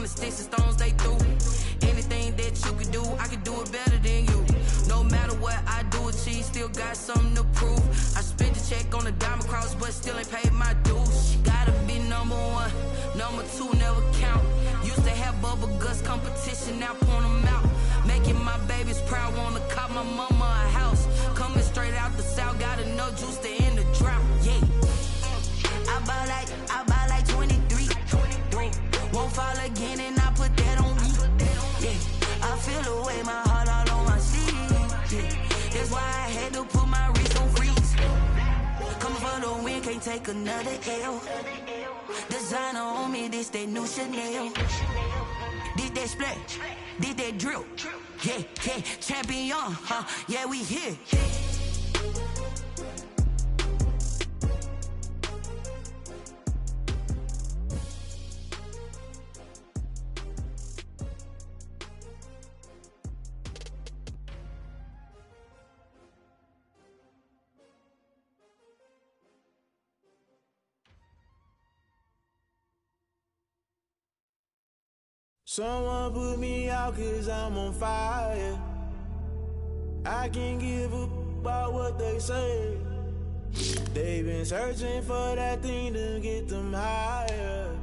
the sticks and stones they threw. Anything that you could do, I could do it better than you. No matter what I do achieve, still got something to prove. I spent the check on the diamond cross, but still ain't paid my dues. Gotta be number one, number two never count. Used to have bubble guts competition, now point them out. Making my babies proud, wanna cop my mama a house. Coming straight out the south, got enough juice to end the drought. Yeah, I buy like 23. Won't fall again, and I put that on me. Yeah, I feel the way, my heart all on my sleeve. Yeah, that's why I had to put my wrist on freeze. Coming for the win, can't take another L. Designer on me, this that new Chanel. Did that splash, did that drill. Yeah, yeah, champion, huh? Yeah, we here. Someone put me out 'cause I'm on fire. I can't give up about what they say. They've been searching for that thing to get them higher.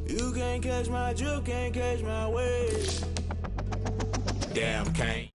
You can't catch my drift, can't catch my wave. Damn, can't.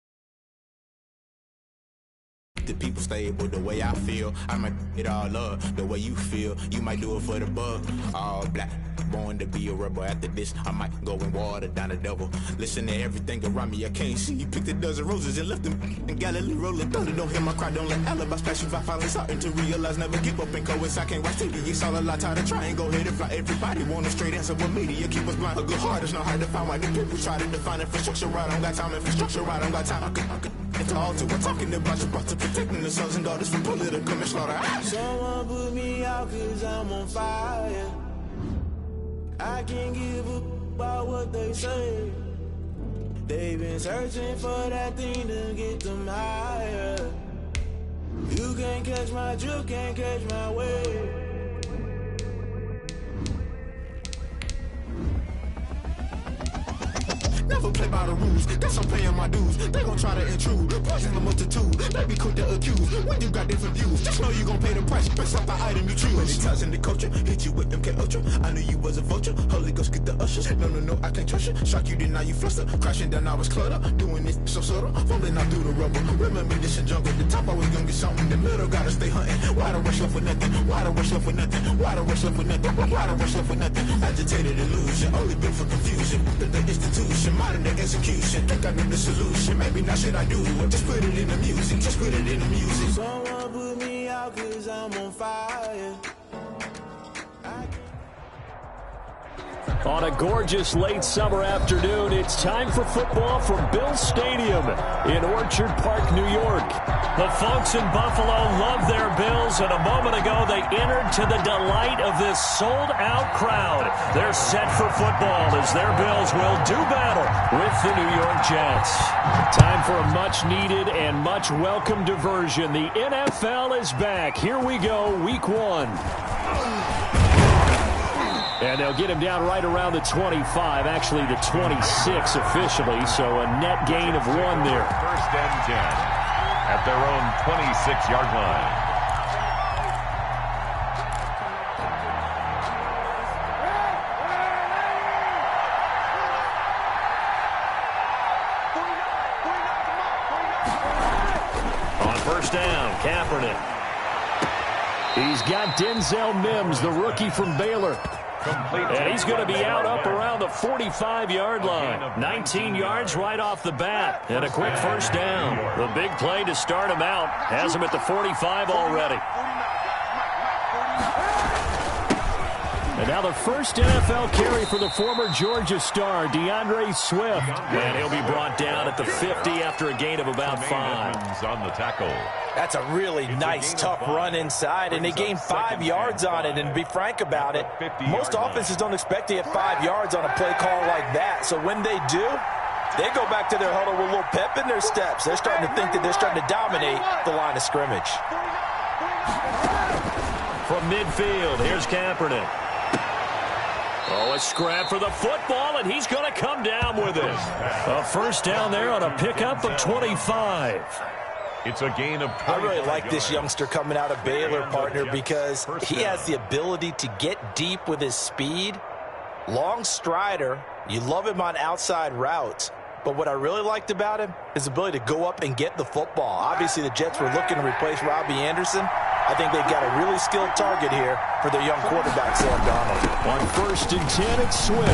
The people stable the way I feel. I might it all up the way you feel. You might do it for the bug. All black, born to be a rebel. After this, I might go and water down the devil. Listen to everything around me. I can't see. You picked a dozen roses and left them in Galilee rolling thunder. Don't hear my cry, don't let alibis pass you. I finally starting to realize never give up and coincide. I can't watch TV. It's all a lot. Tired of trying. Go ahead and fly. Everybody want a straight answer with media. Keep us blind. A good heart is not hard to find. Why the people try to define infrastructure right? I don't got time. Infrastructure right? I don't got time. I could. It's all to we're talking about you, brought to protecting the sons and daughters from political slaughter. Someone put me out 'cause I'm on fire. I can't give up about what they say. They've been searching for that thing to get them higher. You can't catch my drift, can't catch my wave. Never play by the rules, guess I'm paying my dues. They gon' try to intrude, poison the multitude. They be quick to accuse, when you got different views. Just know you gon' pay the price, based off the item you choose. Many times in the culture, hit you with them K-Ultra. I knew you was a vulture, Holy Ghost get the ushers. No, I can't trust you. Shock you, then now you fluster. Crashing down, I was cluttered. Doing this so subtle, fumbling out through the rubble. Remember this in jungle, the top always gonna get something. The middle gotta stay hunting. Why the rush left with nothing? Why the rush left with nothing? Why the rush left with nothing? Why the rush left with nothing? Agitated illusion, only built for confusion. The institution, modern day execution. Think I knew the solution, maybe not should I do it. Just put it in the music, just put it in the music. Someone put me out 'cause I'm on fire. On a gorgeous late summer afternoon, it's time for football from Bill Stadium in Orchard Park, New York. The folks in Buffalo love their Bills, and a moment ago they entered to the delight of this sold-out crowd. They're set for football as their Bills will do battle with the New York Jets. Time for a much-needed and much-welcome diversion. The NFL is back. Here we go, Week 1. And they'll get him down right around the 25, actually the 26 officially, so a net gain of 1 there. First and 10 at their own 26-yard line. On first down, Kaepernick. He's got Denzel Mims, the rookie from Baylor. And he's going to be out up around the 45-yard line. 19 yards right off the bat. And a quick first down. The big play to start him out. Has him at the 45 already. And now the first NFL carry for the former Georgia star, DeAndre Swift. And he'll be brought down at the 50 after a gain of about 5. On the tackle. That's a really nice, tough run inside, and they gained 5 yards on it. And to be frank about it, most offenses don't expect to get 5 yards on a play call like that. So when they do, they go back to their huddle with a little pep in their steps. They're starting to think that they're starting to dominate the line of scrimmage. From midfield, here's Kaepernick. Oh, a scrap for the football, and he's going to come down with it. A first down there on a pickup of 25. It's a gain of 20. I really like this youngster coming out of Baylor, partner, because he has the ability to get deep with his speed. Long strider. You love him on outside routes. But what I really liked about him is the ability to go up and get the football. Obviously, the Jets were looking to replace Robbie Anderson. I think they've got a really skilled target here for their young quarterback, Sam Darnold. On 1st and 10, it's Swift.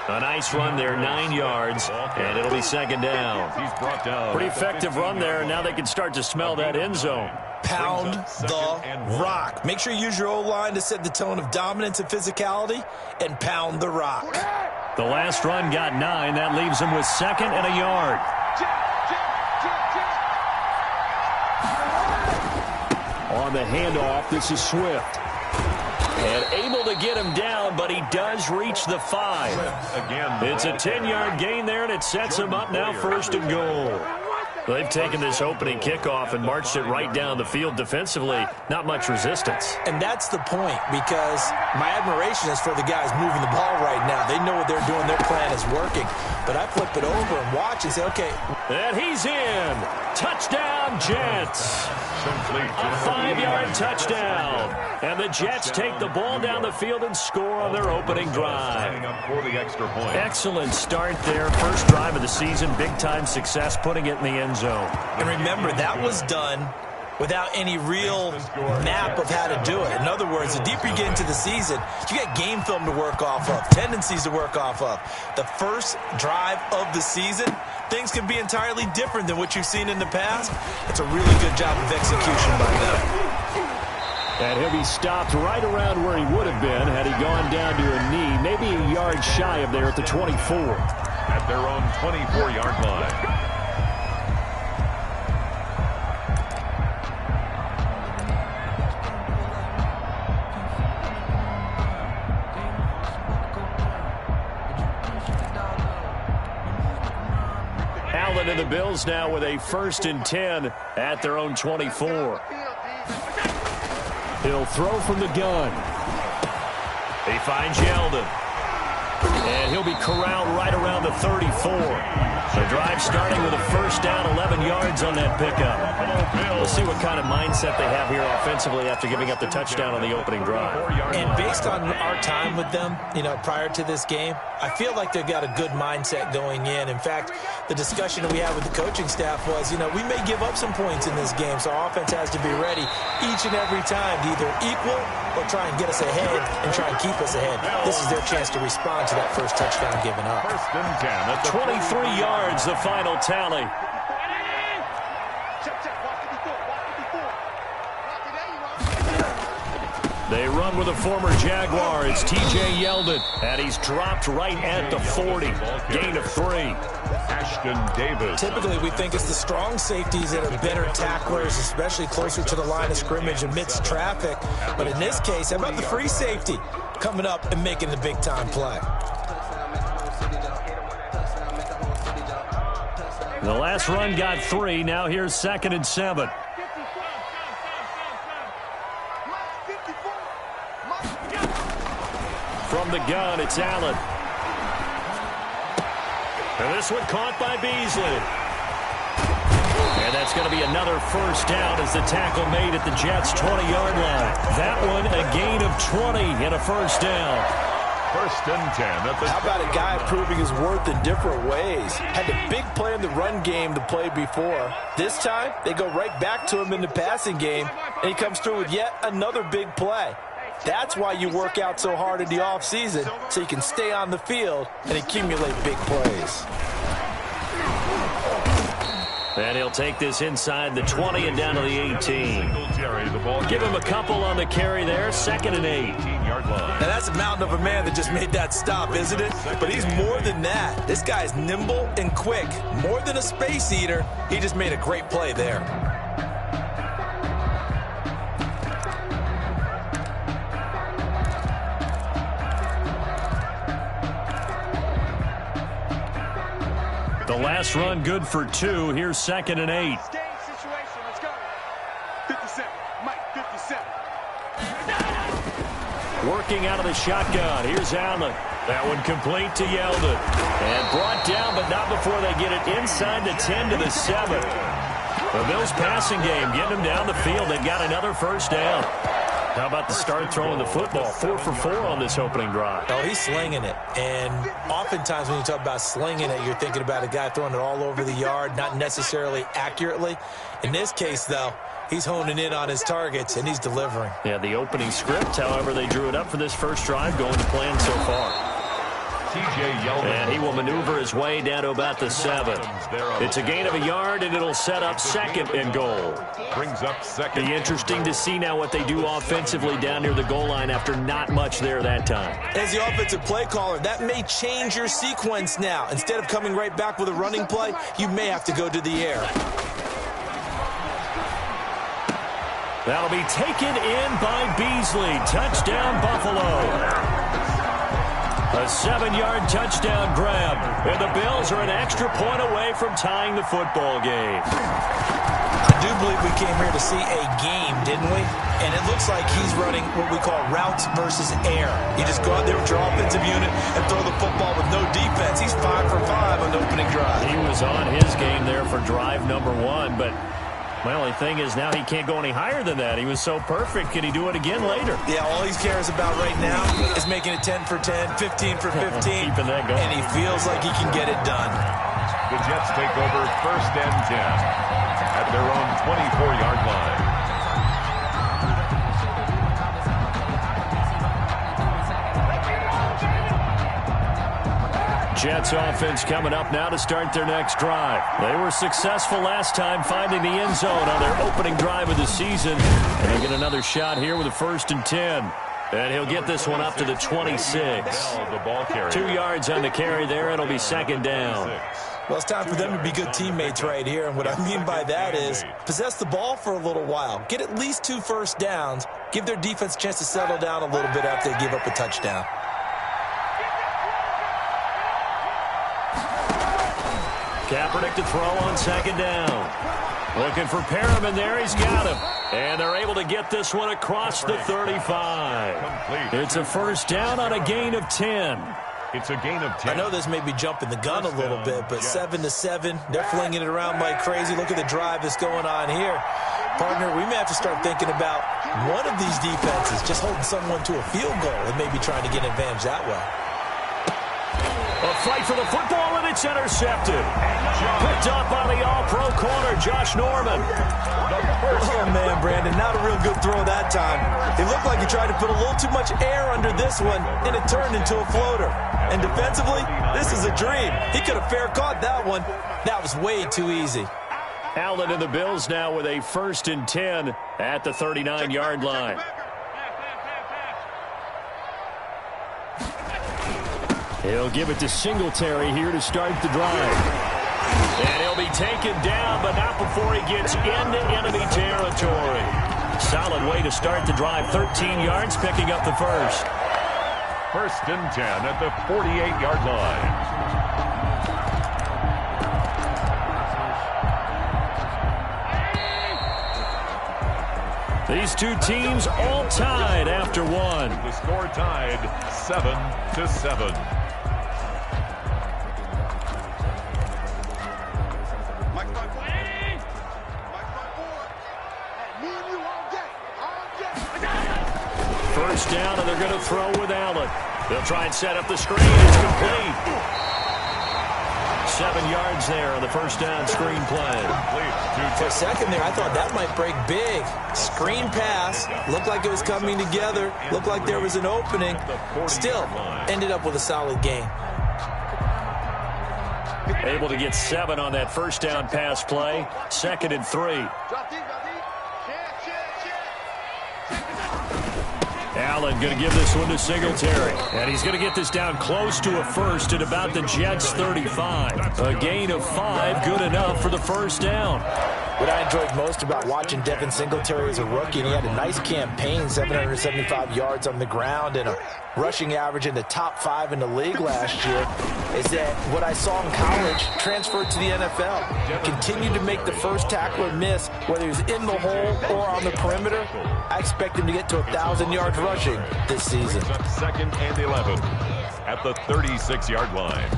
A nice run there, 9 yards, and it'll be 2nd down. He's brought down. Pretty effective run there, and now they can start to smell that end zone. Pound the rock. Make sure you use your O-line to set the tone of dominance and physicality, and pound the rock. The last run got 9. That leaves him with 2nd and a yard. On the handoff, this is Swift. And able to get him down, but he does reach the 5. It's a 10-yard gain there, and it sets him up now 1st and goal. They've taken this opening kickoff and marched it right down the field defensively. Not much resistance. And that's the point, because my admiration is for the guys moving the ball right now. They know what they're doing. Their plan is working. But I flip it over and watch and say, okay. And he's in. Touchdown, Jets. A 5-yard touchdown. And the Jets take the ball down the field and score on their opening drive. Excellent start there. First drive of the season. Big-time success putting it in the end zone. And remember, that was done without any real map of how to do it. In other words, the deeper you get into the season, you got game film to work off of, tendencies to work off of. The first drive of the season, things can be entirely different than what you've seen in the past. It's a really good job of execution by them. And he'll be stopped right around where he would have been had he gone down to a knee, maybe a yard shy of there at the 24. At their own 24-yard line. Allen and the Bills now with a 1st and 10 at their own 24. He'll throw from the gun. He finds Yeldon. And he'll be corralled right around the 34. The drive starting with a first down, 11 yards on that pickup. We'll see what kind of mindset they have here offensively after giving up the touchdown on the opening drive. And based on our time with them, prior to this game, I feel like they've got a good mindset going in. In fact, the discussion that we had with the coaching staff was, we may give up some points in this game, so our offense has to be ready each and every time to either equal or try and get us ahead and try and keep us ahead. This is their chance to respond to that first touchdown given up. 1st and 10 at the 23 yards, the final tally. They run with a former Jaguar. It's T.J. Yeldon, and he's dropped right at the 40. Gain of 3. Ashton Davis. Typically, we think it's the strong safeties that are better tacklers, especially closer to the line of scrimmage amidst traffic. But in this case, how about the free safety coming up and making the big-time play? The last run got 3. Now here's 2nd and 7. From the gun, it's Allen. And this one caught by Beasley. And that's going to be another first down as the tackle made at the Jets' 20-yard line. That one a gain of 20 and a first down. 1st and 10. How about a guy proving his worth in different ways? Had a big play in the run game the play before. This time, they go right back to him in the passing game, and he comes through with yet another big play. That's why you work out so hard in the offseason, so you can stay on the field and accumulate big plays. And he'll take this inside the 20 and down to the 18. Give him a couple on the carry there. 2nd and 8. Now that's a mountain of a man that just made that stop, isn't it? But he's more than that. This guy's nimble and quick. More than a space eater, he just made a great play there. The last run good for 2. Here's 2nd and 8. Let's go. 57. Mike, 57. Working looking out of the shotgun. Here's Allen. That one complete to Yeldon. And brought down, but not before they get it inside the 10 to the 7. The Bills passing game, getting them down the field. They've got another first down. How about the start throwing the football? 4 for 4 on this opening drive. Oh, he's slinging it. And oftentimes when you talk about slinging it, you're thinking about a guy throwing it all over the yard, not necessarily accurately. In this case, though, he's honing in on his targets, and he's delivering. Yeah, the opening script, however, they drew it up for this first drive, going to plan so far. And he will maneuver his way down to about the 7. It's a gain of a yard, and it'll set up second and goal. Brings up second. Be interesting to see now what they do offensively down near the goal line after not much there that time. As the offensive play caller, that may change your sequence now. Instead of coming right back with a running play, you may have to go to the air. That'll be taken in by Beasley. Touchdown, Buffalo. A 7-yard touchdown grab. And the Bills are an extra point away from tying the football game. I do believe we came here to see a game, didn't we? And it looks like he's running what we call routes versus air. You just go out there with your offensive unit and throw the football with no defense. He's 5 for 5 on the opening drive. He was on his game there for drive number 1, but my only thing is now he can't go any higher than that. He was so perfect. Can he do it again later? Yeah, all he cares about right now is making it 10 for 10, 15 for 15. Keeping that going. And he feels like he can get it done. The Jets take over 1st and 10 at their own 24-yard line. Jets offense coming up now to start their next drive. They were successful last time finding the end zone on their opening drive of the season. And they get another shot here with a 1st and 10. And he'll get this one up to the 26. 2 yards on the carry there. It'll be 2nd down. Well, it's time for them to be good teammates right here. And what I mean by that is possess the ball for a little while. Get at least 2 first downs. Give their defense a chance to settle down a little bit after they give up a touchdown. Kaepernick to throw on 2nd down. Looking for Perriman there. He's got him. And they're able to get this one across the 35. It's a 1st down on a gain of 10. It's a gain of 10. I know this may be jumping the gun a little bit, but 7 to 7, they're flinging it around like crazy. Look at the drive that's going on here. Partner, we may have to start thinking about one of these defenses just holding someone to a field goal and maybe trying to get an advantage that way. A fight for the football, and it's intercepted. Picked up by the all-pro corner, Josh Norman. Oh, man, Brandon, not a real good throw that time. It looked like he tried to put a little too much air under this one, and it turned into a floater. And defensively, this is a dream. He could have fair caught that one. That was way too easy. Allen and the Bills now with a 1st and 10 at the 39-yard line. He'll give it to Singletary here to start the drive. And he'll be taken down, but not before he gets into enemy territory. Solid way to start the drive. 13 yards, picking up the first. 1st and 10 at the 48-yard line. These two teams all tied after one. The score tied 7 to 7. First down, and they're going to throw with Allen. They'll try and set up the screen. It's complete. 7 yards there on the 1st down screen play. For a second there, I thought that might break big. Screen pass. Looked like it was coming together. Looked like there was an opening. Still, ended up with a solid gain. Able to get 7 on that 1st down pass play. 2nd and 3. Allen going to give this one to Singletary. And he's going to get this down close to a 1st at about the Jets' 35. A gain of 5, good enough for the 1st down. What I enjoyed most about watching Devin Singletary as a rookie, and he had a nice campaign, 775 yards on the ground and a rushing average in the top 5 in the league last year, is that what I saw in college transferred to the NFL. Continued to make the first tackler miss, whether he's in the hole or on the perimeter. I expect him to get to 1,000 yards rushing this season. Second and 11 at the 36-yard line.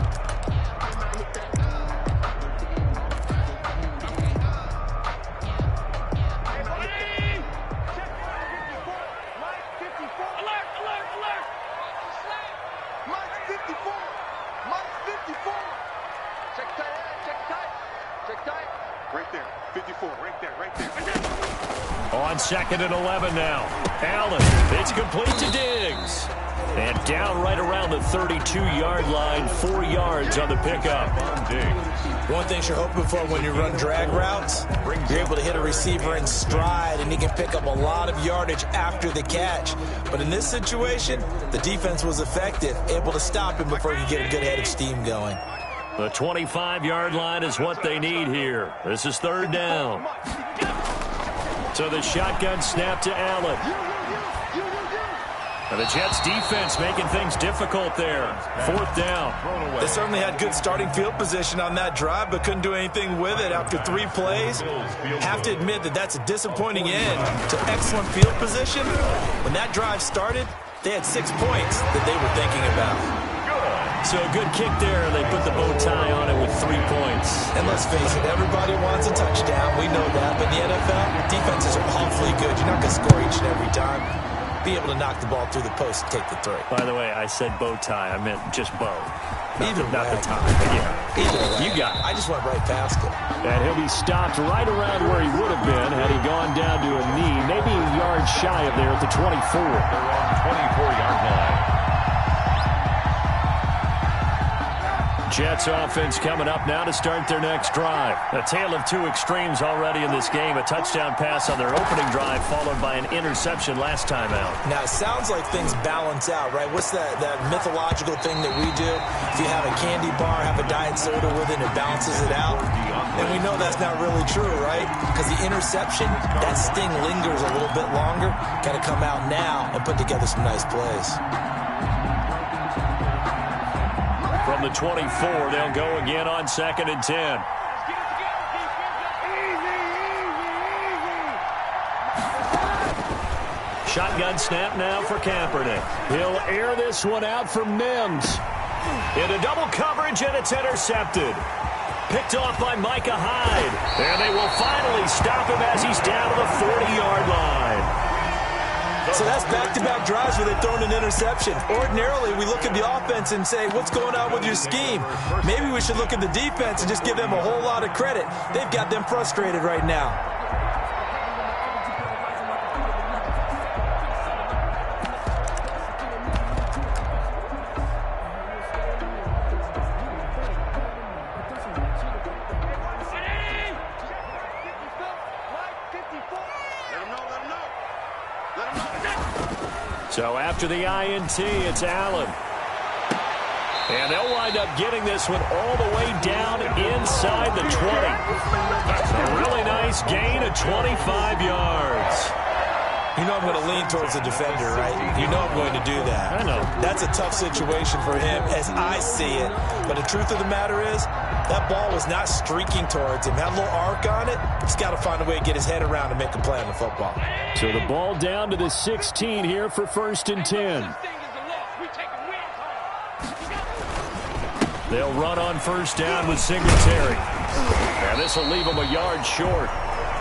On second and 11 now. Allen, it's complete to Diggs. And down right around the 32-yard line, 4 yards on the pickup. One thing you're hoping for when you run drag routes, you're able to hit a receiver in stride, and he can pick up a lot of yardage after the catch. But in this situation, the defense was effective, able to stop him before he could get a good head of steam going. The 25-yard line is what they need here. This is third down. So the shotgun snap to Allen. And the Jets defense making things difficult there. Fourth down. They certainly had good starting field position on that drive, but couldn't do anything with it after 3 plays. Have to admit that that's a disappointing end to excellent field position. When that drive started, they had 6 points that they were thinking about. So a good kick there. They put the bow tie on it with 3 points. And let's face it, everybody wants a touchdown. We know that. But in the NFL, defenses are awfully good. You're not going to score each and every time. Be able to knock the ball through the post and take the 3. By the way, I said bow tie. I meant just bow. Not the tie. Yeah. Either way. You got it. I just went right past it. And he'll be stopped right around where he would have been had he gone down to a knee. Maybe a yard shy of there at the 24. They're on 24-yard line. Jets offense coming up now to start their next drive. A tale of 2 extremes already in this game. A touchdown pass on their opening drive followed by an interception last time out. Now, it sounds like things balance out, right? What's that mythological thing that we do? If you have a candy bar, have a diet soda with it, it balances it out. And we know that's not really true, right? Because the interception, that sting lingers a little bit longer. Got to come out now and put together some nice plays. From the 24, they'll go again on second and 10. Shotgun snap now for Kaepernick. He'll air this one out for Mims. Into double coverage, and it's intercepted. Picked off by Micah Hyde. And they will finally stop him as he's down to the 40-yard line. So that's back-to-back drives where they've thrown an interception. Ordinarily, we look at the offense and say, what's going on with your scheme? Maybe we should look at the defense and just give them a whole lot of credit. They've got them frustrated right now. So after the INT, it's Allen. And they'll wind up getting this one all the way down inside the 20. A really nice gain of 25 yards. You know I'm going to lean towards the defender, right? You know I'm going to do that. I know. That's a tough situation for him as I see it. But the truth of the matter is, that ball was not streaking towards him. Had a little arc on it. He's got to find a way to get his head around and make a play on the football. So the ball down to the 16 here for first and 10. They'll run on first down with Singletary. And this will leave him a yard short.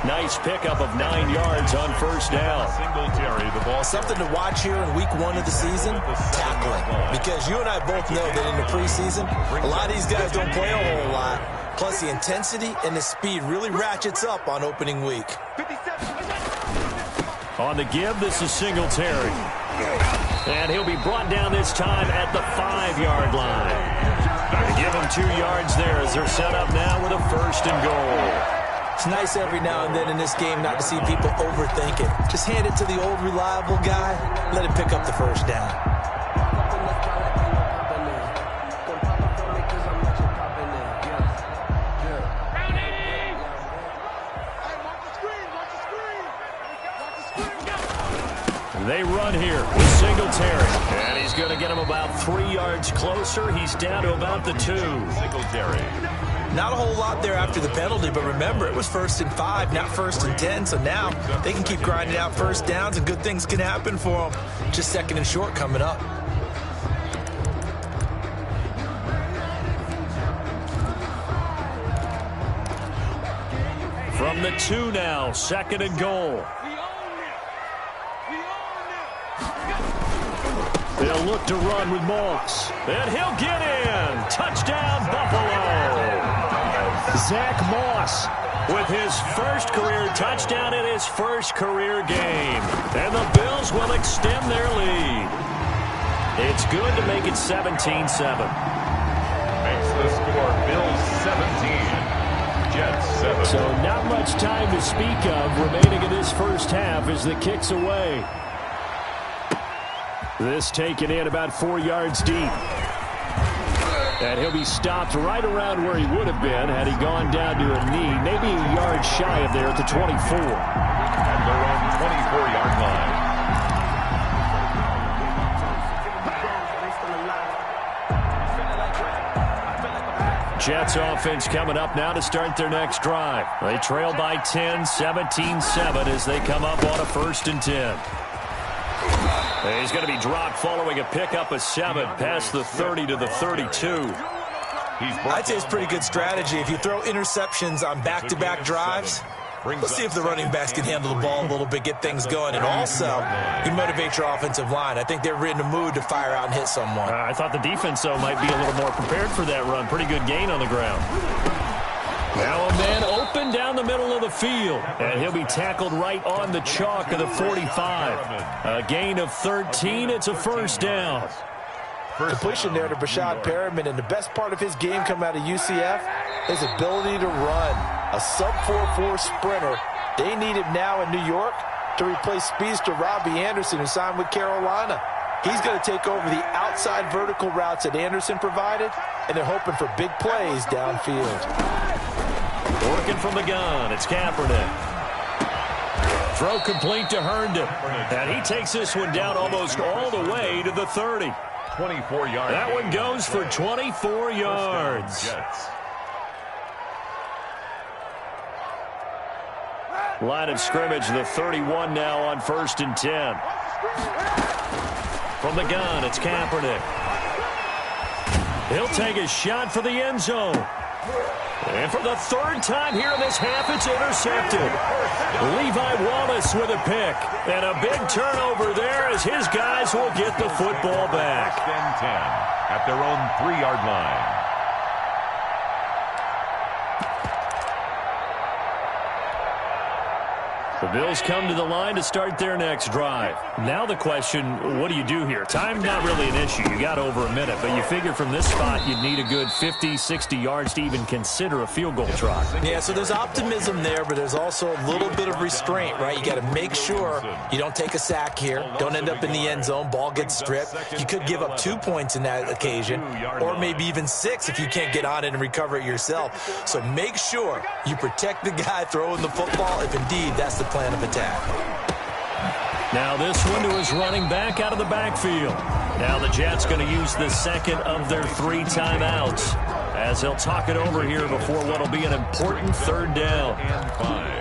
Nice pickup of 9 yards on first down. Singletary, the ball. Something to watch here in week 1 of the season, tackling. Because you and I both know that in the preseason, a lot of these guys don't play a whole lot. Plus the intensity and the speed really ratchets up on opening week. On the give, this is Singletary. And he'll be brought down this time at the 5-yard line. They give him 2 yards there as they're set up now with a first and goal. It's nice every now and then in this game not to see people overthink it. Just hand it to the old reliable guy, let him pick up the first down. run here with Singletary. And he's going to get him about 3 yards closer. He's down to about the 2. Singletary. Not a whole lot there after the penalty, but remember, it was 1st and 5, not 1st and 10. So now they can keep grinding out first downs, and good things can happen for them. Just 2nd and short coming up. From the 2 now, 2nd and goal. They'll look to run with Moss. And he'll get in. Touchdown, Buffalo. Zach Moss with his first career touchdown in his first career game. And the Bills will extend their lead. It's good to make it 17-7. Makes the score Bills 17, Jets 7. So not much time to speak of remaining in this first half as the kick's away. This taken in about 4 yards deep. And he'll be stopped right around where he would have been had he gone down to a knee, maybe a yard shy of there at the 24. At their own 24-yard line. Jets offense coming up now to start their next drive. They trail by 10, 17-7 as they come up on a 1st and 10. He's going to be dropped following a pickup of 7 past the 30 to the 32. I'd say it's pretty good strategy. If you throw interceptions on back-to-back drives, let's see if the running backs can handle the ball a little bit, get things going. And also, you motivate your offensive line. I think they're in the mood to fire out and hit someone. I thought the defense, though, might be a little more prepared for that run. Pretty good gain on the ground. Now a man open down the middle of the field. And he'll be tackled right on the chalk of the 45. A gain of 13. It's a 1st down. Completion there to Brashad Perriman, and the best part of his game coming out of UCF, his ability to run. A sub-4.4 sprinter. They need him now in New York to replace speedster Robbie Anderson, who signed with Carolina. He's going to take over the outside vertical routes that Anderson provided, and they're hoping for big plays downfield. Working from the gun, it's Kaepernick. Throw complete to Herndon. And he takes this one down almost all the way to the 30. 24 yards. That one goes for 24 yards. Line of scrimmage, the 31 now on 1st and 10. From the gun, it's Kaepernick. He'll take a shot for the end zone. And for the 3rd time here in this half, it's intercepted. Levi Wallace with a pick. And a big turnover there as his guys will get the football back. 1st and 10 at their own 3-yard line. The Bills come to the line to start their next drive. Now the question, what do you do here? Time's not really an issue. You got over a minute, but you figure from this spot you'd need a good 50, 60 yards to even consider a field goal try. Yeah, so there's optimism there, but there's also a little bit of restraint, right? You got to make sure you don't take a sack here, don't end up in the end zone, ball gets stripped. You could give up 2 points in that occasion, or maybe even 6 if you can't get on it and recover it yourself. So make sure you protect the guy throwing the football if indeed that's the plan of attack. Now this one to his running back out of the backfield. Now the Jets going to use the 2nd of their 3 timeouts as he'll talk it over here before what will be an important 3rd down. And 5.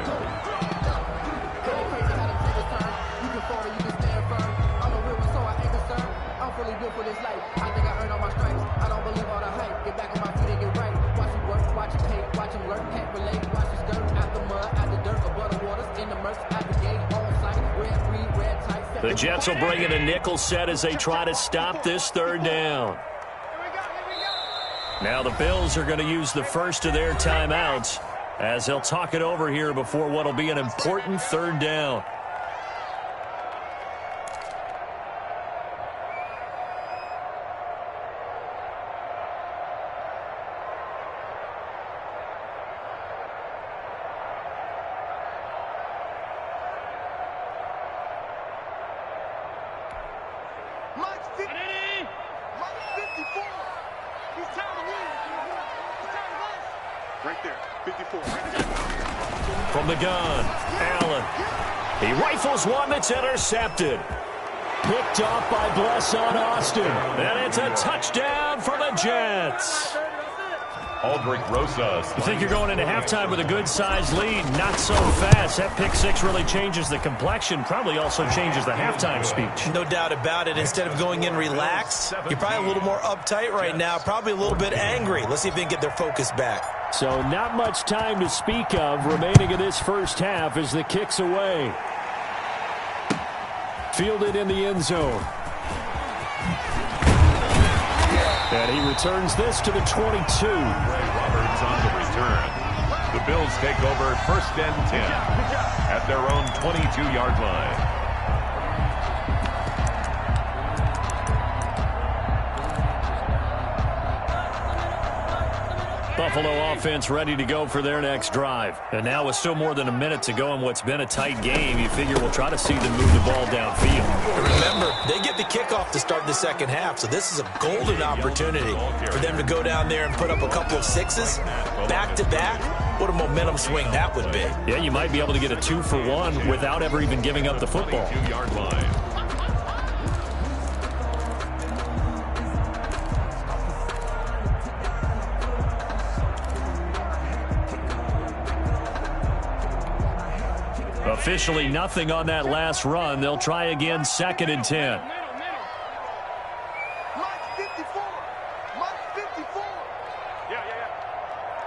The Jets will bring in a nickel set as they try to stop this 3rd down. Now the Bills are going to use the first of their timeouts as they'll talk it over here before what will be an important 3rd down. From the gun, Allen. He rifles one that's intercepted. Picked off by Bless on Austin. And it's a touchdown for the Jets. Aldrich Rosas. You think you're going into halftime with a good-sized lead? Not so fast. That pick six really changes the complexion, probably also changes the halftime speech. No doubt about it. Instead of going in relaxed, you're probably a little more uptight right now, probably a little bit angry. Let's see if they can get their focus back. So not much time to speak of remaining in this first half as the kick's away. Fielded in the end zone. And he returns this to the 22. Ray Roberts on the return. The Bills take over 1st and 10 at their own 22-yard line. Buffalo offense ready to go for their next drive. And now with still more than a minute to go in what's been a tight game, you figure we'll try to see them move the ball downfield. Remember, they get the kickoff to start the second half, so this is a golden opportunity for them to go down there and put up a couple of sixes back-to-back. What a momentum swing that would be. Yeah, you might be able to get a 2-for-1 without ever even giving up the football. 2-yard line. Officially nothing on that last run. They'll try again 2nd and 10.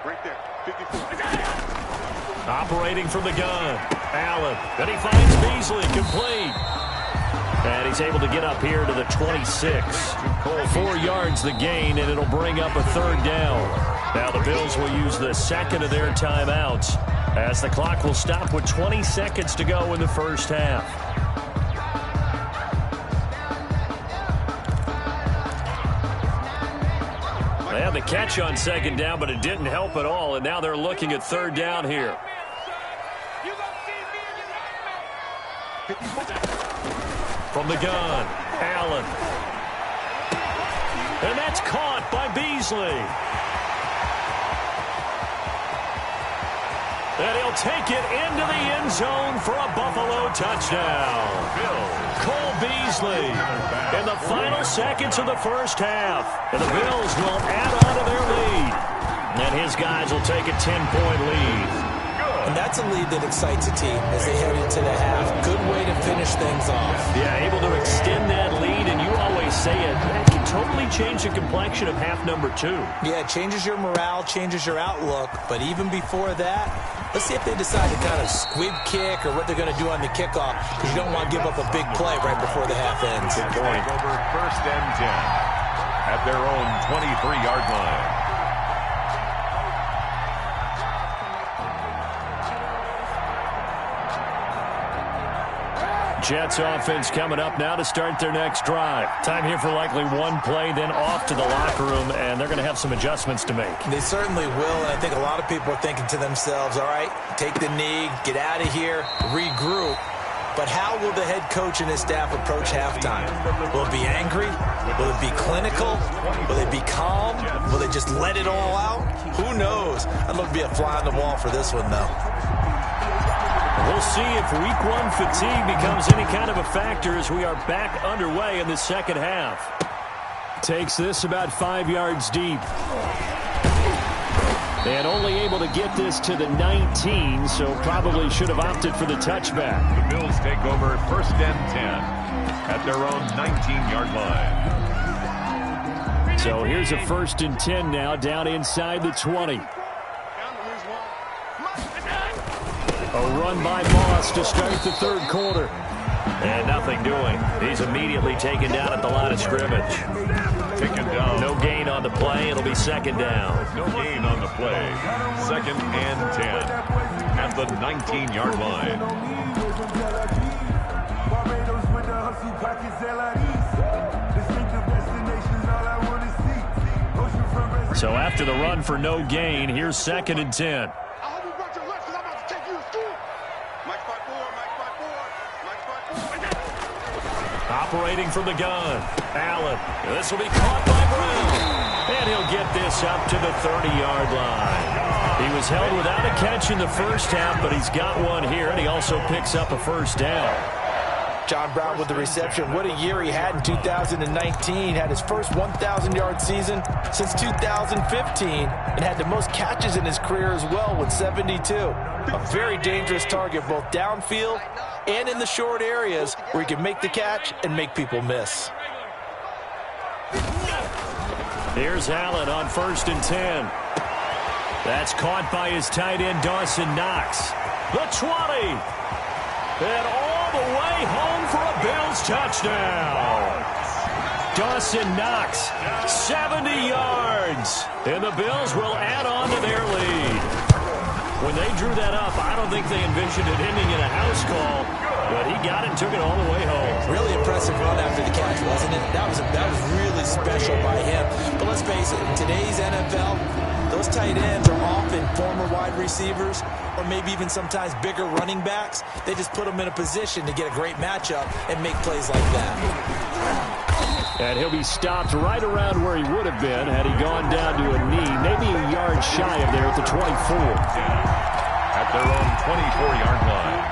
Right there, 54. Operating from the gun. Allen. Then he finds Beasley. Complete. And he's able to get up here to the 26. 4 yards the gain, and it'll bring up a 3rd down. Now the Bills will use the second of their timeouts as the clock will stop with 20 seconds to go in the first half. They had the catch on 2nd down, but it didn't help at all, and now they're looking at 3rd down here. From the gun, Allen. And that's caught by Beasley. And he'll take it into the end zone for a Buffalo touchdown. Cole Beasley in the final seconds of the first half. And the Bills will add on to their lead. And his guys will take a 10-point lead. And that's a lead that excites a team as they head into the half. Good way to finish things off. Yeah, able to extend that lead, and you always say it, that can totally change the complexion of half number 2. Yeah, it changes your morale, changes your outlook. But even before that, let's see if they decide to kind of squib kick or what they're going to do on the kickoff, because you don't want to give up a big play right before the half ends. Good point. Over 1st and 10 at their own 23-yard line. Jets offense coming up now to start their next drive. Time here for likely one play, then off to the locker room, and they're going to have some adjustments to make. They certainly will, and I think a lot of people are thinking to themselves, all right, take the knee, get out of here, regroup. But how will the head coach and his staff approach halftime? Will it be angry? Will it be clinical? Will it be calm? Will they just let it all out? Who knows? I'd love to be a fly on the wall for this one, though. We'll see if week 1 fatigue becomes any kind of a factor as we are back underway in the second half. Takes this about 5 yards deep. And only able to get this to the 19, so probably should have opted for the touchback. The Bills take over 1st and 10 at their own 19-yard line. So here's a 1st and 10 now down inside the 20. A run by Moss to start the 3rd quarter. And nothing doing. He's immediately taken down at the line of scrimmage. Taken down. No gain on the play. It'll be 2nd down. No gain on the play. 2nd and 10 at the 19-yard line. So after the run for no gain, here's 2nd and 10. Operating from the gun. Allen. This will be caught by Brown. And he'll get this up to the 30-yard line. He was held without a catch in the first half, but he's got one here, and he also picks up a 1st down. John Brown with the reception. What a year he had in 2019. Had his first 1,000-yard season since 2015 and had the most catches in his career as well with 72. A very dangerous target both downfield and in the short areas where he can make the catch and make people miss. Here's Allen on 1st and 10. That's caught by his tight end, Dawson Knox. The 20. And all the way home for a Bills touchdown. Dawson Knox, 70 yards. And the Bills will add on to their lead. When they drew that up, I don't think they envisioned it ending in a house call, but he got it and took it all the way home. Really impressive run after the catch, wasn't it? That was really special by him. But let's face it, in today's NFL, those tight ends are often former wide receivers or maybe even sometimes bigger running backs. They just put them in a position to get a great matchup and make plays like that. And he'll be stopped right around where he would have been had he gone down to a knee, maybe a yard shy of there at the 24. At their own 24-yard line.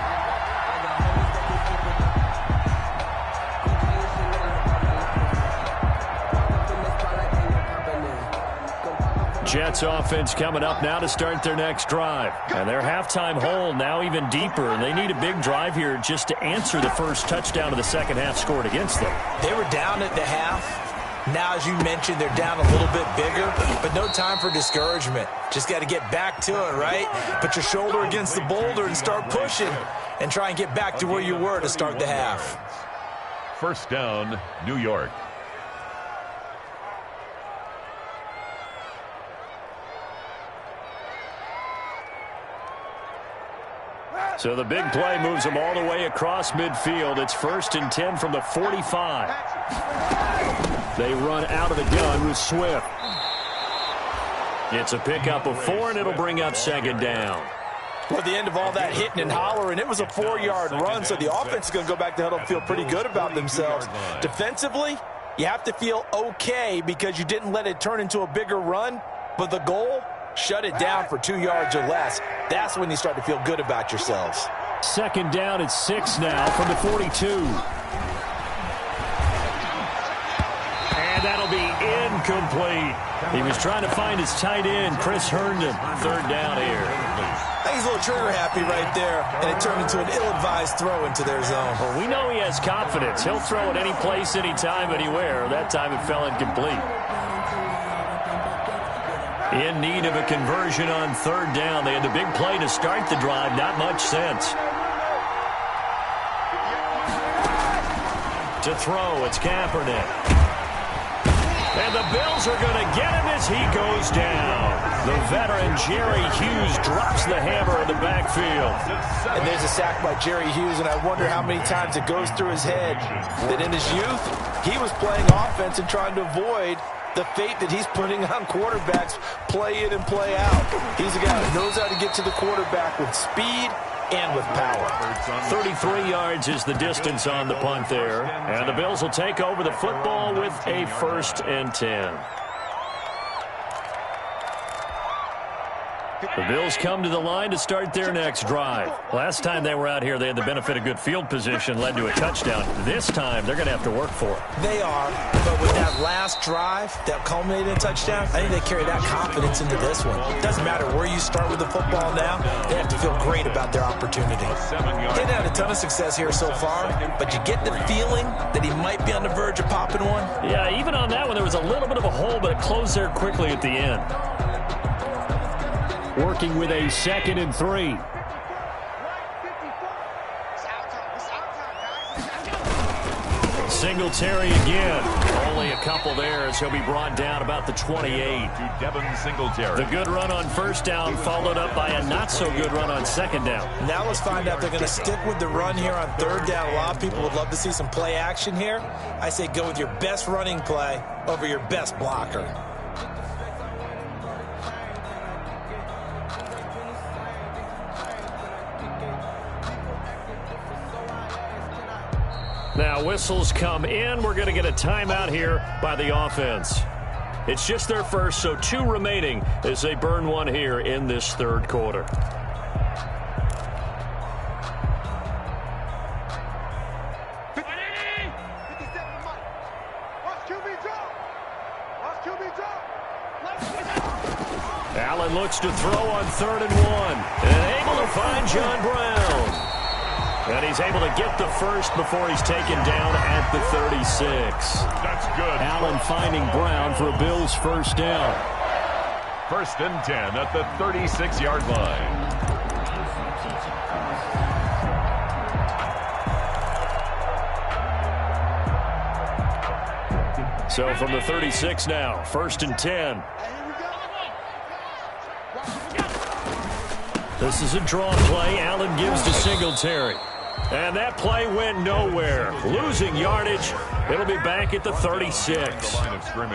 Jets offense coming up now to start their next drive. And their halftime hole now even deeper, and they need a big drive here just to answer the first touchdown of the second half scored against them. They were down at the half. Now, as you mentioned, they're down a little bit bigger, but no time for discouragement. Just got to get back to it, right? Put your shoulder against the boulder and start pushing and try and get back to where you were to start the half. First down, New York. So the big play moves them all the way across midfield. It's 1st and 10 from the 45. They run out of the gun with Swift. It's a pickup of 4, and it'll bring up 2nd down. Well, at the end of all that hitting and hollering, it was a 4-yard run, so the offense is going to go back to huddle and feel pretty good about themselves. Defensively, you have to feel okay because you didn't let it turn into a bigger run, but the goal, shut it down for 2 yards or less. That's when you start to feel good about yourselves. 2nd down at 6 now from the 42. And that'll be incomplete. He was trying to find his tight end, Chris Herndon. 3rd down here. I think he's a little trigger happy right there, and it turned into an ill-advised throw into their zone. Well, we know he has confidence. He'll throw it any place, anytime, anywhere. That time it fell incomplete. In need of a conversion on 3rd down. They had the big play to start the drive. Not much sense. To throw, it's Kaepernick. And the Bills are going to get him as he goes down. The veteran Jerry Hughes drops the hammer in the backfield. And there's a sack by Jerry Hughes, and I wonder how many times it goes through his head that in his youth, he was playing offense and trying to avoid the fate that he's putting on quarterbacks, play in and play out. He's a guy that knows how to get to the quarterback with speed and with power. 33 yards is the distance on the punt there. And the Bills will take over the football with a 1st and 10. The Bills come to the line to start their next drive. Last time they were out here, they had the benefit of good field position, led to a touchdown. This time, they're going to have to work for it. They are, but with that last drive that culminated in a touchdown, I think they carry that confidence into this one. It doesn't matter where you start with the football now, they have to feel great about their opportunity. They've had a ton of success here so far, but you get the feeling that he might be on the verge of popping one. Yeah, even on that one, there was a little bit of a hole, but it closed there quickly at the end. Working with a 2nd and 3. Singletary again. Only a couple there as he'll be brought down about the 28. To Devin Singletary. The good run on 1st down followed up by a not-so-good run on 2nd down. Now let's find out if they're going to stick with the run here on 3rd down. A lot of people would love to see some play action here. I say go with your best running play over your best blocker. Now whistles come in. We're going to get a timeout here by the offense. It's just their first, so 2 remaining as they burn one here in this 3rd quarter. Allen looks to throw on 3rd and 1. And able to find John Brown. And he's able to get the first before he's taken down at the 36. That's good. Allen finding Brown for a Bills first down. 1st and 10 at the 36-yard line. So from the 36 now, 1st and 10. This is a draw play. Allen gives to Singletary. And that play went nowhere. Losing yardage. It'll be back at the 36.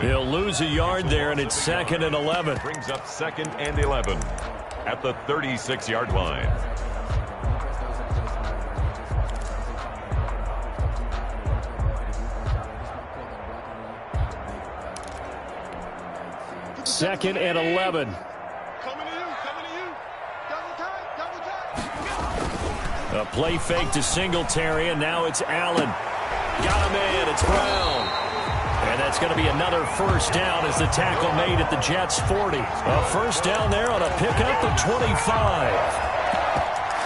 He'll lose a yard there, and it's 2nd and 11. Brings up 2nd and 11 at the 36-yard line. Second and 11. A play fake to Singletary, and now it's Allen. Got him in. It's Brown. And that's going to be another first down as the tackle made at the Jets' 40. A first down there on a pickup of 25.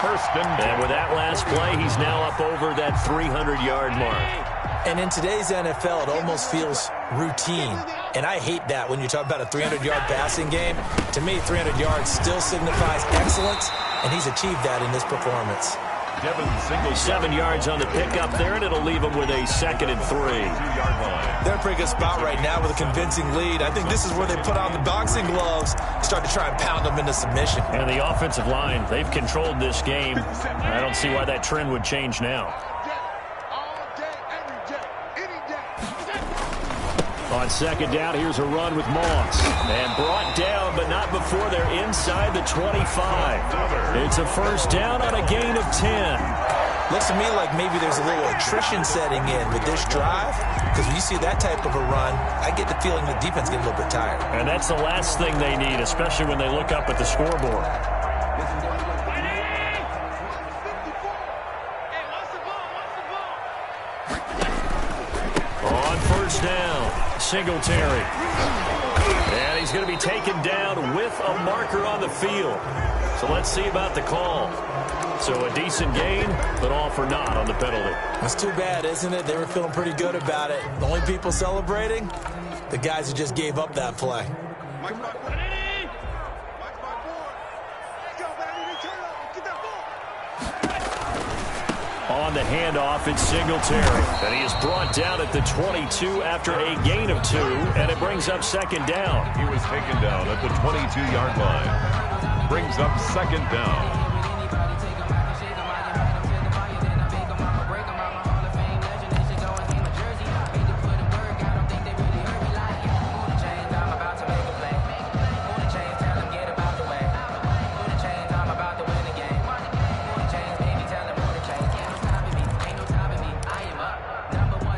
1st and 10. And with that last play, he's now up over that 300-yard mark. And in today's NFL, it almost feels routine. And I hate that when you talk about a 300-yard passing game. To me, 300 yards still signifies excellence, and he's achieved that in this performance. 7 yards on the pickup there, and it'll leave him with a 2nd and 3. They're in a pretty good spot right now with a convincing lead. I think this is where they put on the boxing gloves, start to try and pound them into submission. And the offensive line, they've controlled this game. I don't see why that trend would change now. On 2nd down, here's a run with Moss. And brought down, but not before they're inside the 25. It's a first down on a gain of 10. Looks to me like maybe there's a little attrition setting in with this drive. Because when you see that type of a run, I get the feeling the defense gets a little bit tired. And that's the last thing they need, especially when they look up at the scoreboard. On 1st down, Singletary. And he's going to be taken down with a marker on the field. So let's see about the call. So a decent gain, but all for naught on the penalty. That's too bad, isn't it? They were feeling pretty good about it. The only people celebrating, the guys who just gave up that play. On the handoff, it's Singletary. And he is brought down at the 22 after a gain of 2, and it brings up 2nd down. He was taken down at the 22-yard line. Brings up 2nd down.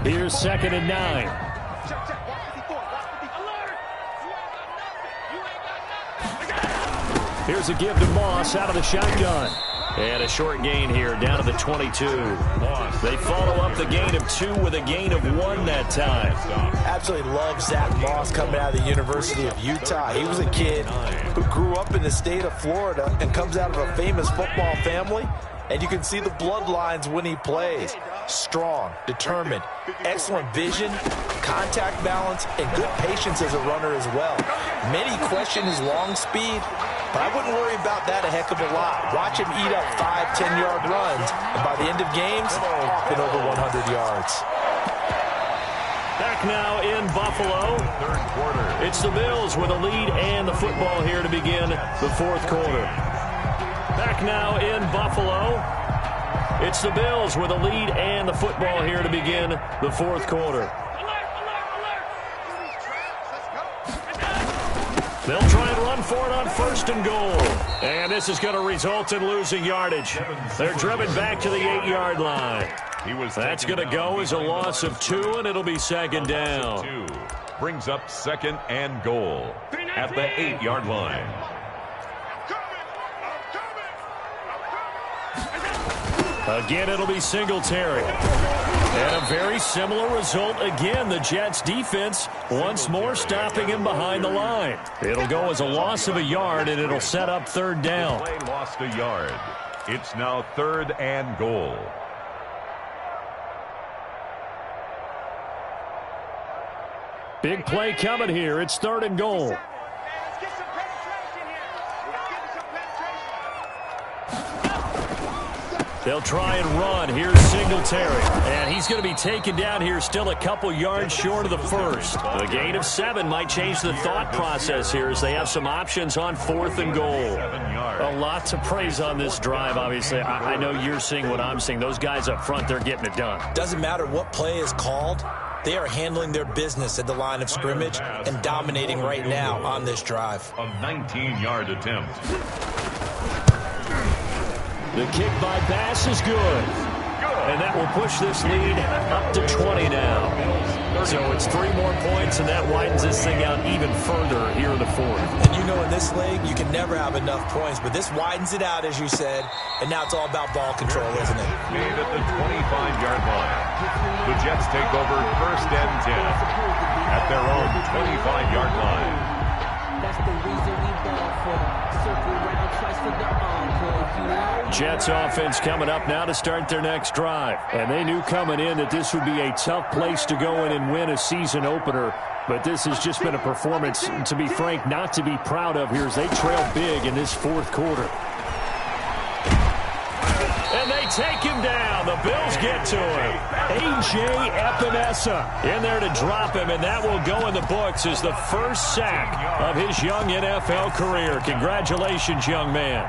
Here's 2nd and 9. Here's a give to Moss out of the shotgun. And a short gain here down to the 22. They follow up the gain of 2 with a gain of 1 that time. Absolutely love Zach Moss coming out of the University of Utah. He was a kid who grew up in the state of Florida and comes out of a famous football family. And you can see the bloodlines when he plays. Strong, determined, excellent vision, contact balance, and good patience as a runner as well. Many question his long speed, but I wouldn't worry about that a heck of a lot. Watch him eat up 5-10-yard runs, and by the end of games, been over 100 yards. Back now in Buffalo. 3rd quarter. It's the Bills with a lead and the football here to begin the 4th quarter. Back now in Buffalo. It's the Bills with a lead and the football here to begin the 4th quarter. They'll try and run for it on 1st and goal. And this is going to result in losing yardage. They're driven back to the 8-yard line. That's going to go as a loss of 2, and it'll be 2nd down. Brings up 2nd and goal at the 8-yard line. Again, it'll be Singletary. And a very similar result again. The Jets defense once more stopping him behind the line. It'll go as a loss of a yard, and it'll set up third down. Play lost a yard. It's now 3rd and goal. Big play coming here. It's 3rd and goal. They'll try and run. Here's Singletary. And he's going to be taken down here still a couple yards short of the first. The gain of 7 might change the thought process here as they have some options on 4th and goal. A lot to praise on this drive, obviously. I know you're seeing what I'm seeing. Those guys up front, they're getting it done. Doesn't matter what play is called. They are handling their business at the line of scrimmage and dominating right now on this drive. A 19-yard attempt. The kick by Bass is good. And that will push this lead up to 20 now. So it's 3 more points, and that widens this thing out even further here in the 4th. And you know in this league, you can never have enough points, but this widens it out, as you said, and now it's all about ball control, isn't it? Made at the 25-yard line. The Jets take over 1st and 10 at their own 25-yard line. That's the reason we ball for circle round twice for the encore. Jets offense coming up now to start their next drive. And they knew coming in that this would be a tough place to go in and win a season opener. But this has just been a performance, to be frank, not to be proud of here as they trail big in this 4th quarter. And they take him down. The Bills get to him. A.J. Epinesa in there to drop him, and that will go in the books as the first sack of his young NFL career. Congratulations, young man.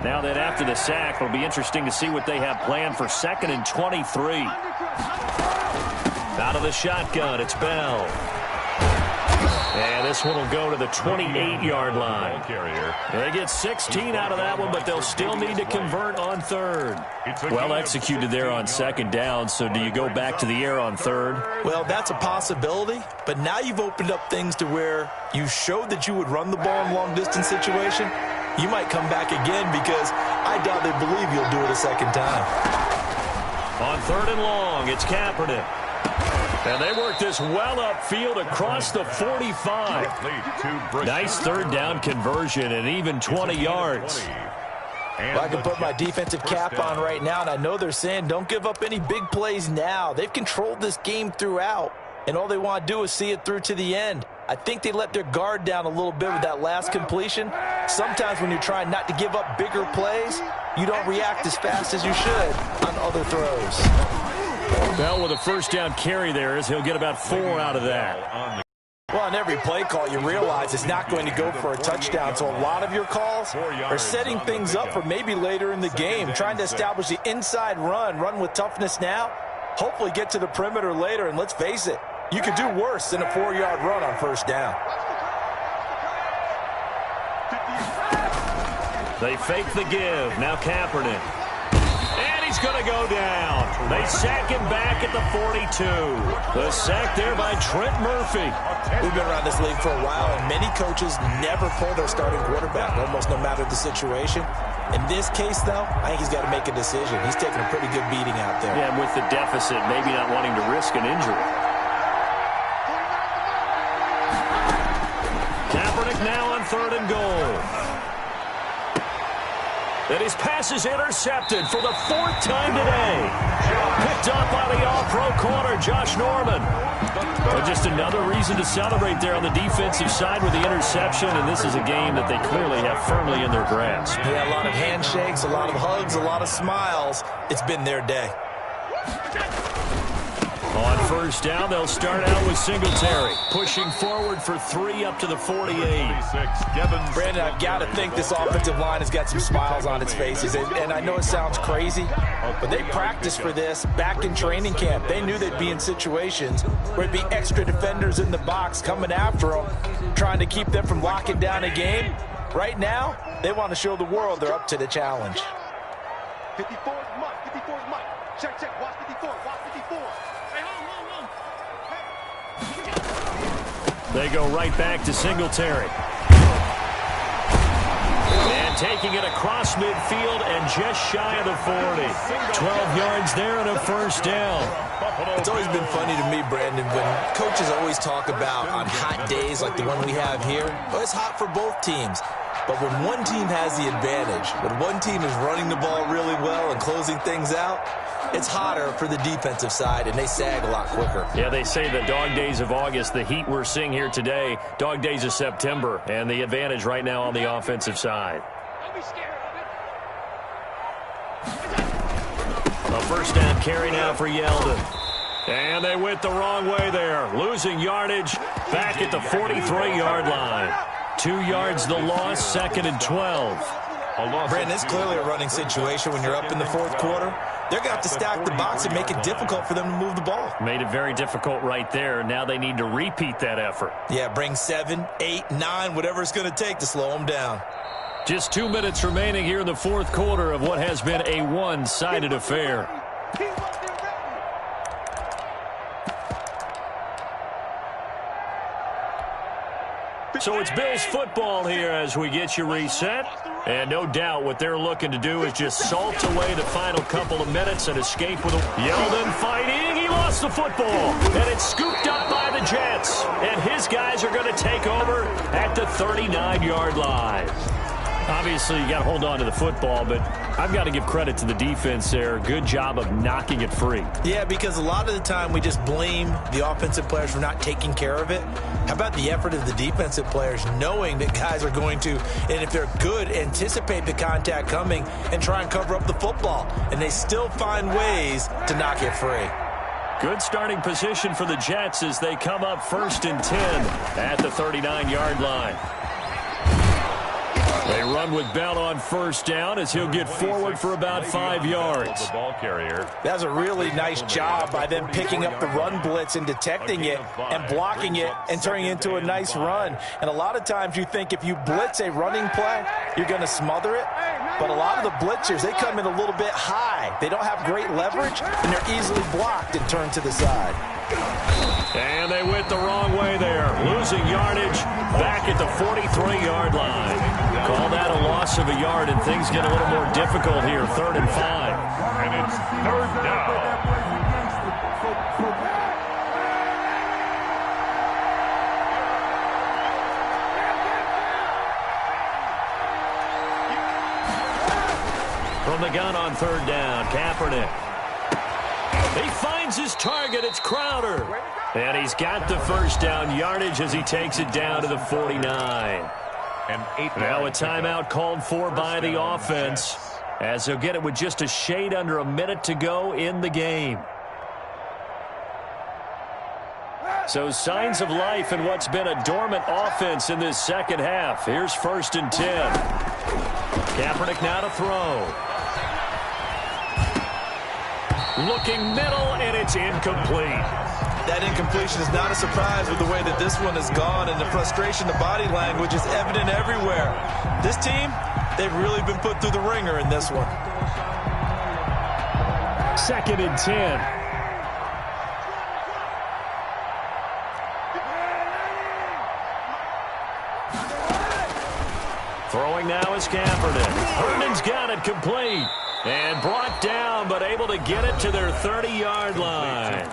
Now that after the sack, it'll be interesting to see what they have planned for 2nd and 23. Out of the shotgun, it's Bell. And this one will go to the 28-yard line. They get 16 out of that one, but they'll still need to convert on 3rd. Well executed there on 2nd down, so do you go back to the air on 3rd? Well, that's a possibility, but now you've opened up things to where you showed that you would run the ball in long-distance situation. You might come back again because I doubt they believe you'll do it a 2nd time. On 3rd and long, it's Kaepernick. And they work this well upfield across the 45. Nice 3rd down conversion and even 20 yards. Well, I can put my defensive cap on right now, and I know they're saying don't give up any big plays now. They've controlled this game throughout, and all they want to do is see it through to the end. I think they let their guard down a little bit with that last completion. Sometimes when you're trying not to give up bigger plays, you don't react as fast as you should on other throws. Bell with a first down carry there as he'll get about 4 out of that. Well, on every play call, you realize it's not going to go for a touchdown, so a lot of your calls are setting things up for maybe later in the game, trying to establish the inside run with toughness now, hopefully get to the perimeter later, and let's face it, you could do worse than a 4-yard run on 1st down. They fake the give. Now Kaepernick. And he's going to go down. They sack him back at the 42. The sack there by Trent Murphy. We've been around this league for a while, and many coaches never pull their starting quarterback, almost no matter the situation. In this case, though, I think he's got to make a decision. He's taking a pretty good beating out there. Yeah, and with the deficit, maybe not wanting to risk an injury. Kaepernick now on 3rd and goal. And his pass is intercepted for the 4th time today. Picked up by the all-pro corner, Josh Norman. But just another reason to celebrate there on the defensive side with the interception, and this is a game that they clearly have firmly in their grasp. Yeah, a lot of handshakes, a lot of hugs, a lot of smiles. It's been their day. On 1st down, they'll start out with Singletary, pushing forward for 3 up to the 48. Brandon, I've got to think this offensive line has got some smiles on its faces. And I know it sounds crazy, but they practiced for this back in training camp. They knew they'd be in situations where it'd be extra defenders in the box coming after them, trying to keep them from locking down a game. Right now, they want to show the world they're up to the challenge. 54 is Mike. 54 is Mike. Check, check. Watch 54. Watch 54. Hey, hold on. They go right back to Singletary. And taking it across midfield and just shy of the 40. 12 yards there and a first down. It's always been funny to me, Brandon, when coaches always talk about on hot days like the one we have here, well, it's hot for both teams. But when one team has the advantage, when one team is running the ball really well and closing things out, it's hotter for the defensive side, and they sag a lot quicker. Yeah, they say the dog days of August, the heat we're seeing here today, dog days of September, and the advantage right now on the offensive side. Don't be scared of it. A first down carry now for Yeldon. And they went the wrong way there, losing yardage back at the 43-yard line. 2 yards the loss, 2nd and 12. Brandon, it's clearly a running situation when you're up in the fourth quarter. They're going to have to stack the box and make it difficult for them to move the ball. Made it very difficult right there. Now they need to repeat that effort. Yeah, bring 7, 8, 9, whatever it's going to take to slow them down. Just 2 minutes remaining here in the fourth quarter of what has been a one-sided affair. So it's Bills football here as we get you reset. And no doubt what they're looking to do is just salt away the final couple of minutes and escape with a... Yeldon fighting. He lost the football. And it's scooped up by the Jets. And his guys are going to take over at the 39-yard line. Obviously, you got to hold on to the football, but I've got to give credit to the defense there. Good job of knocking it free. Yeah, because a lot of the time we just blame the offensive players for not taking care of it. How about the effort of the defensive players knowing that guys are going to, and if they're good, anticipate the contact coming and try and cover up the football. And they still find ways to knock it free. Good starting position for the Jets as they come up 1st and 10 at the 39-yard line. They run with Bell on first down as he'll get forward for about 5 yards. The ball carrier. That's a really nice job by them picking up the run blitz and detecting it and blocking it and turning it into a nice run. And a lot of times you think if you blitz a running play, you're going to smother it. But a lot of the blitzers, they come in a little bit high. They don't have great leverage, and they're easily blocked and turned to the side. And they went the wrong way there, losing yardage back at the 43-yard line. Call that a loss of a yard, and things get a little more difficult here, 3rd and 5. And it's 3rd down. From the gun on 3rd down, Kaepernick. He finds his target. It's Crowder. And he's got the first down yardage as he takes it down to the 49. Now a timeout called for by the offense as they'll get it with just a shade under a minute to go in the game. So signs of life in what's been a dormant offense in this second half. Here's 1st and 10. Kaepernick now to throw. Looking middle, and it's incomplete. That incompletion is not a surprise with the way that this one has gone, and the frustration, the body language is evident everywhere. This team, they've really been put through the ringer in this one. 2nd and 10. Throwing now is Kaepernick. Herndon's got it complete. And brought down, but able to get it to their 30-yard line.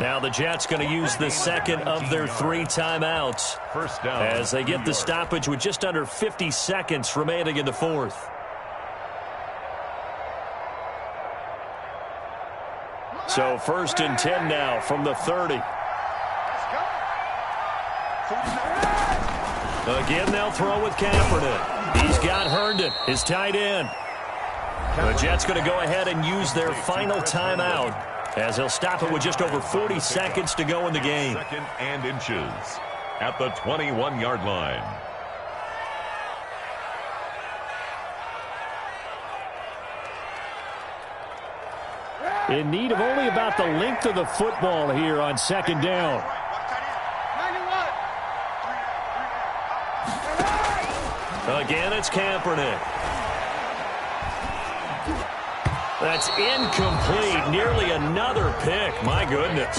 Now the Jets going to use the second of their 3 timeouts First down, as they get the stoppage with just under 50 seconds remaining in the fourth. So 1st and 10 now from the 30. Again, they'll throw with Kaepernick. He's got Herndon, his tight end. The Jets going to go ahead and use their final timeout as they'll stop it with just over 40 seconds to go in the game. 2nd and inches at the 21-yard line. In need of only about the length of the football here on 2nd down. Again, it's Kaepernick. That's incomplete. Nearly another pick. My goodness.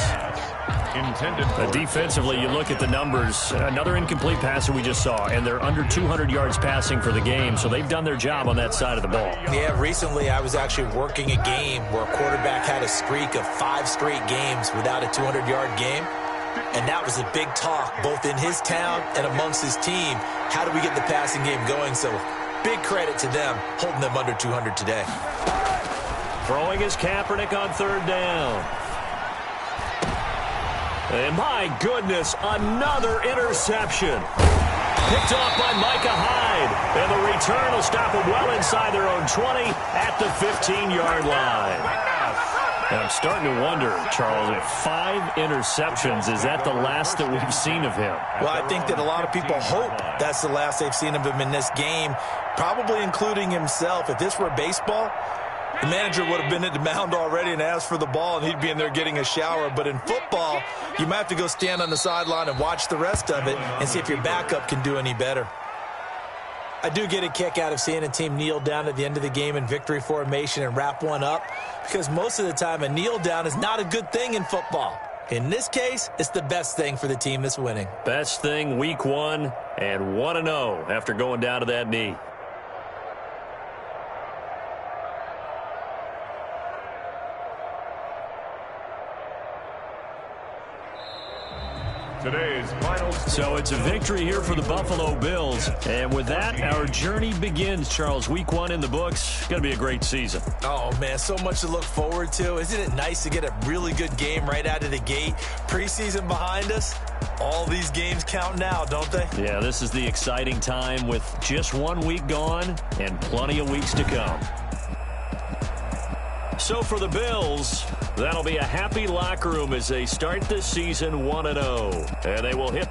intended for. Defensively, you look at the numbers. Another incomplete passer we just saw, and they're under 200 yards passing for the game, so they've done their job on that side of the ball. Yeah, recently I was actually working a game where a quarterback had a streak of 5 straight games without a 200-yard game, and that was a big talk both in his town and amongst his team. How do we get the passing game going? So big credit to them holding them under 200 today. Throwing is Kaepernick on 3rd down. And my goodness, another interception. Picked off by Micah Hyde. And the return will stop them well inside their own 20 at the 15-yard line. And I'm starting to wonder, Charles, if 5 interceptions, is that the last that we've seen of him? Well, I think that a lot of people hope that's the last they've seen of him in this game, probably including himself. If this were baseball, the manager would have been at the mound already and asked for the ball, and he'd be in there getting a shower. But in football, you might have to go stand on the sideline and watch the rest of it and see if your backup can do any better. I do get a kick out of seeing a team kneel down at the end of the game in victory formation and wrap one up, because most of the time a kneel down is not a good thing in football. In this case, it's the best thing for the team that's winning. Best thing week 1 and 1-0 after going down to that knee. Today's final score. So it's a victory here for the Buffalo Bills. And with that, our journey begins, Charles. Week 1 in the books. Going to be a great season. Oh, man, so much to look forward to. Isn't it nice to get a really good game right out of the gate? Preseason behind us. All these games count now, don't they? Yeah, this is the exciting time with just 1 week gone and plenty of weeks to come. So for the Bills, that'll be a happy locker room as they start this season 1-0. And they will hit